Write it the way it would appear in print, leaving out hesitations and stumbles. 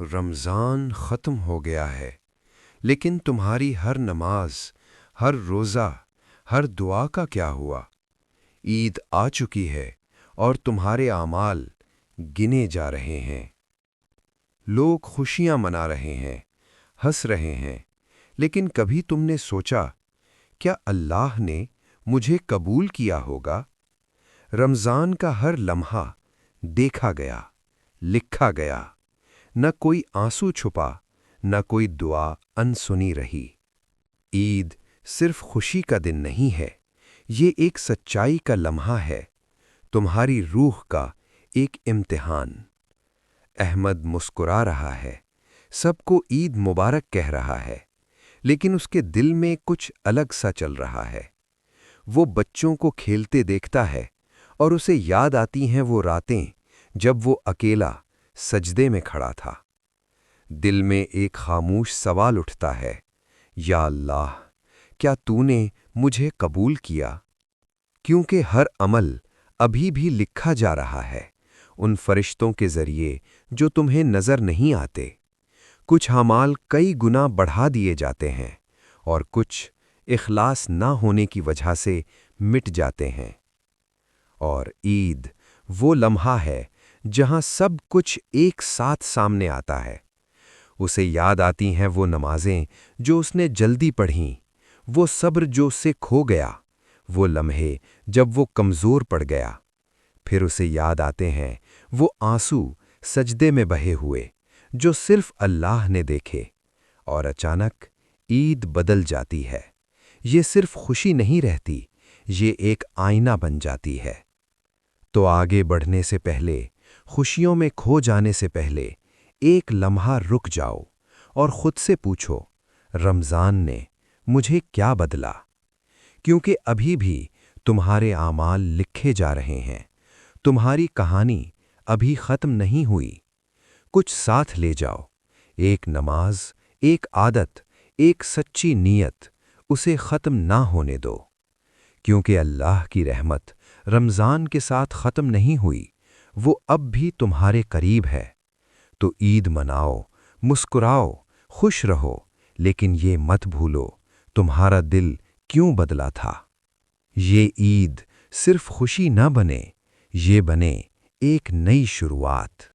رمضان ختم ہو گیا ہے، لیکن تمہاری ہر نماز، ہر روزہ، ہر دعا کا کیا ہوا؟ عید آ چکی ہے اور تمہارے اعمال گنے جا رہے ہیں۔ لوگ خوشیاں منا رہے ہیں، ہنس رہے ہیں، لیکن کبھی تم نے سوچا کیا اللہ نے مجھے قبول کیا ہوگا؟ رمضان کا ہر لمحہ دیکھا گیا، لکھا گیا، نہ کوئی آنسو چھپا، نہ کوئی دعا انسنی رہی۔ عید صرف خوشی کا دن نہیں ہے، یہ ایک سچائی کا لمحہ ہے، تمہاری روح کا ایک امتحان۔ احمد مسکرا رہا ہے، سب کو عید مبارک کہہ رہا ہے، لیکن اس کے دل میں کچھ الگ سا چل رہا ہے۔ وہ بچوں کو کھیلتے دیکھتا ہے اور اسے یاد آتی ہیں وہ راتیں جب وہ اکیلا سجدے میں کھڑا تھا۔ دل میں ایک خاموش سوال اٹھتا ہے، یا اللہ، کیا تو نے مجھے قبول کیا؟ کیونکہ ہر عمل ابھی بھی لکھا جا رہا ہے، ان فرشتوں کے ذریعے جو تمہیں نظر نہیں آتے۔ کچھ اعمال کئی گنا بڑھا دیے جاتے ہیں اور کچھ اخلاص نہ ہونے کی وجہ سے مٹ جاتے ہیں۔ اور عید وہ لمحہ ہے جہاں سب کچھ ایک ساتھ سامنے آتا ہے۔ اسے یاد آتی ہیں وہ نمازیں جو اس نے جلدی پڑھیں، وہ صبر جو اس سے کھو گیا، وہ لمحے جب وہ کمزور پڑ گیا۔ پھر اسے یاد آتے ہیں وہ آنسو سجدے میں بہے ہوئے جو صرف اللہ نے دیکھے، اور اچانک عید بدل جاتی ہے۔ یہ صرف خوشی نہیں رہتی، یہ ایک آئینہ بن جاتی ہے۔ تو آگے بڑھنے سے پہلے، خوشیوں میں کھو جانے سے پہلے، ایک لمحہ رک جاؤ اور خود سے پوچھو، رمضان نے مجھے کیا بدلا؟ کیونکہ ابھی بھی تمہارے اعمال لکھے جا رہے ہیں، تمہاری کہانی ابھی ختم نہیں ہوئی۔ کچھ ساتھ لے جاؤ، ایک نماز، ایک عادت، ایک سچی نیت، اسے ختم نہ ہونے دو۔ کیونکہ اللہ کی رحمت رمضان کے ساتھ ختم نہیں ہوئی، وہ اب بھی تمہارے قریب ہے۔ تو عید مناؤ، مسکراؤ، خوش رہو، لیکن یہ مت بھولو تمہارا دل کیوں بدلا تھا۔ یہ عید صرف خوشی نہ بنے، یہ بنے ایک نئی شروعات۔